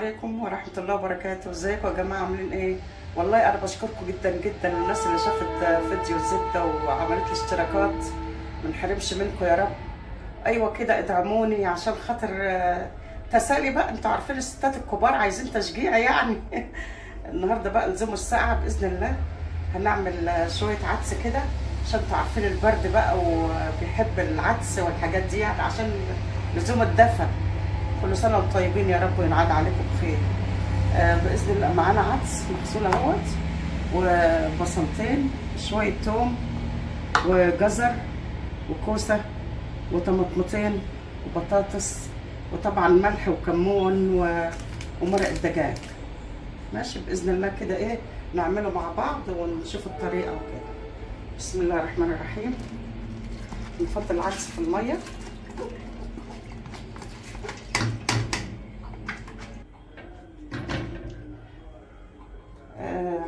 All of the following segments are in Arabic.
عليكم ورحمة الله وبركاته. ازيكم يا جماعة، عاملين ايه؟ والله انا بشكركم جدا جدا الناس اللي شافت فيديو الزبدة وعملت لي اشتراكات. ما نحرمش منكم يا رب. ايوه كده ادعموني عشان خاطر تسالي بقى. انتوا عارفين الستات الكبار عايزين تشجيع يعني. النهارده بقى لزوم الساعة باذن الله هنعمل شوية عدس كده عشان انتوا عارفين البرد بقى وبيحب العدس والحاجات دي، يعني عشان لزوم الدفى. كل سنه وانتم طيبين يا رب وينعاد عليكم بخير. باذن الله معانا عدس مغسول اهوت وبصلتين، شويه توم وجزر وكوسه وطماطمتين وبطاطس، وطبعا ملح وكمون ومرق الدجاج. ماشي باذن الله كده ايه نعمله مع بعض ونشوف الطريقه وكده. بسم الله الرحمن الرحيم. نحط العدس في الميه.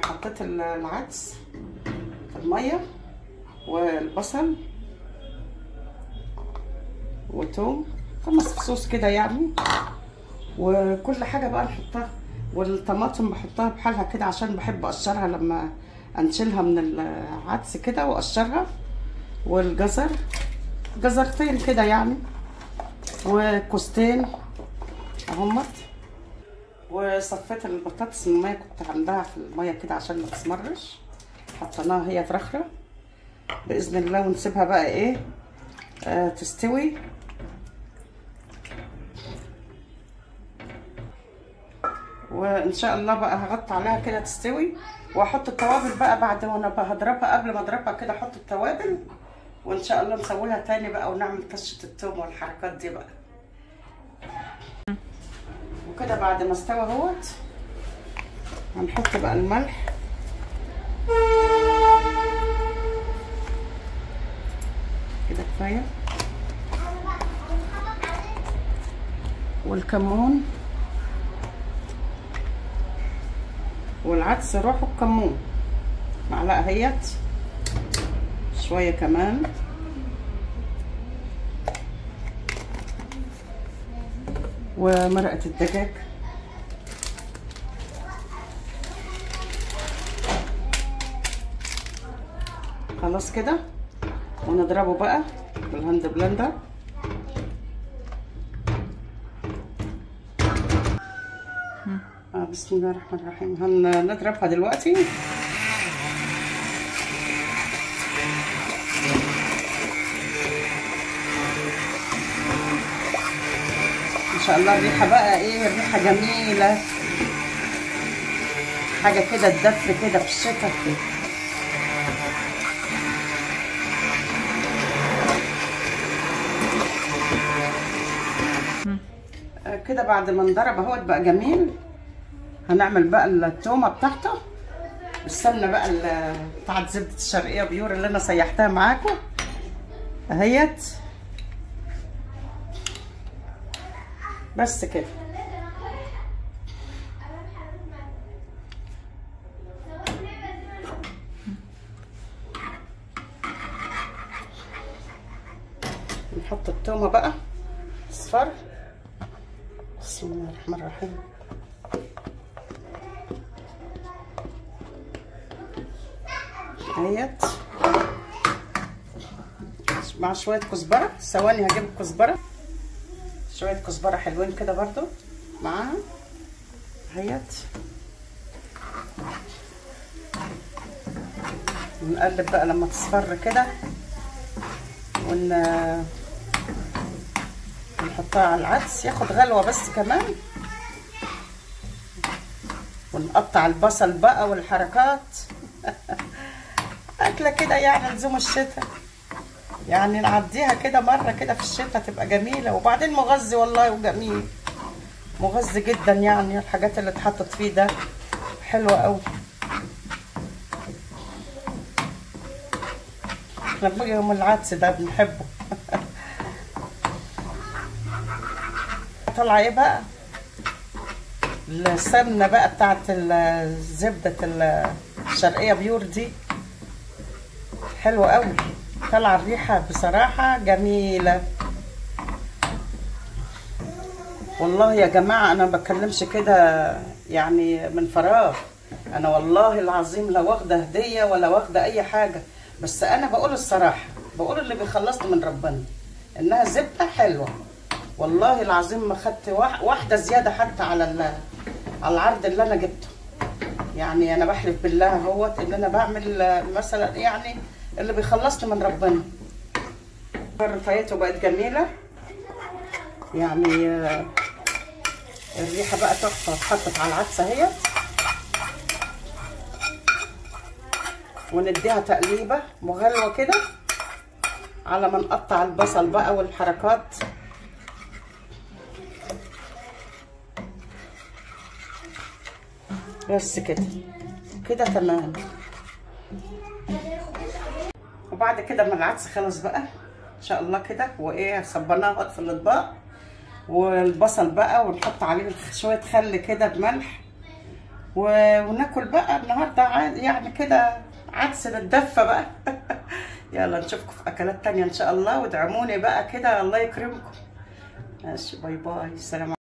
حطيت العدس في الميه والبصل وتوم 5 فصوص كده يعني، وكل حاجه بقى نحطها، والطماطم بحطها بحالها كده عشان بحب اقشرها لما انشلها من العدس كده واقشرها، والجزر جزرتين كده يعني، وكوستين اهمت. وصفيت البطاطس من الميه، كنت عاملاها في الميه كده عشان ما تسمرش، حطيناها هي فرخره باذن الله، ونسيبها بقى ايه تستوي. وان شاء الله بقى هغطي عليها كده تستوي، واحط التوابل بقى بعد وانا هضربها. قبل ما اضربها كده احط التوابل، وان شاء الله نسويها تاني بقى ونعمل طشه الثوم والحركات دي بقى. وكده بعد ما استوى اهوت هنحط بقى الملح كده كفايه، والكمون والعدس روحه الكمون معلقه اهيت، شويه كمان، ومرقه الدجاج خلاص كده، ونضربه بقى بالهاند بلندر. بسم الله الرحمن الرحيم. هنضربها دلوقتي. ان شاء الله الريحه بقى ايه، الريحه جميله، حاجه كده تدفي كده في الشتاء. كده بعد ما نضرب اهوت بقى جميل، هنعمل بقى التومه بتاعته بالسمنه بقى بتاعت زبده الشرقيه بيور اللي انا سيحتها معاكم اهيت. بس كده نحط التومه بقى اصفر. بسم الله الرحمن الرحيم. اهيت مع شويه كزبره. ثواني هجيب الكزبره، شويه كزبره حلوين كده برضو معاها اهيت. ونقلب بقى لما تصفر كده، ونحطها على العدس ياخد غلوه بس كمان، ونقطع البصل بقى والحركات. اكله كده يعني لزوم الشتاء، يعني نعديها كده مره كده في الشتاء تبقى جميله. وبعدين مغذي والله وجميل، مغذي جدا يعني. الحاجات اللي اتحطت فيه ده حلوه قوي. احنا بنيجي يوم العدس ده بنحبه. طالعه ايه بقى السمنه بقى بتاعت زبده الشرقيه بيور دي، حلوه قوي، طالعه الريحه بصراحه جميله. والله يا جماعه انا ما بتكلمش كده يعني من فراغ. انا والله العظيم لا واخده هديه ولا واخده اي حاجه، بس انا بقول الصراحه، بقول اللي بيخلصني من ربنا انها زبده حلوه. والله العظيم ما خدت واحده زياده حتى على العرض اللي انا جبته. يعني انا بحلف بالله اهوت ان انا بعمل مثلا يعني اللي بيخلصني من ربنا. رفايته بقت جميله يعني، الريحه بقى تحفه. اتحطت على العدسه اهي، ونديها تقليبه مغلوه كده على ما نقطع البصل بقى والحركات. بس كده كده تمام. وبعد كده ما العدس خلص بقى ان شاء الله كده، وايه صبناها في الاطباق، والبصل بقى ونحط عليه شويه خل كده بملح، وناكل بقى النهارده يعني كده عدس بالدفه بقى. يلا نشوفكم في اكلات تانية ان شاء الله، وادعموني بقى كده الله يكرمكم. ماشي، باي باي، سلام.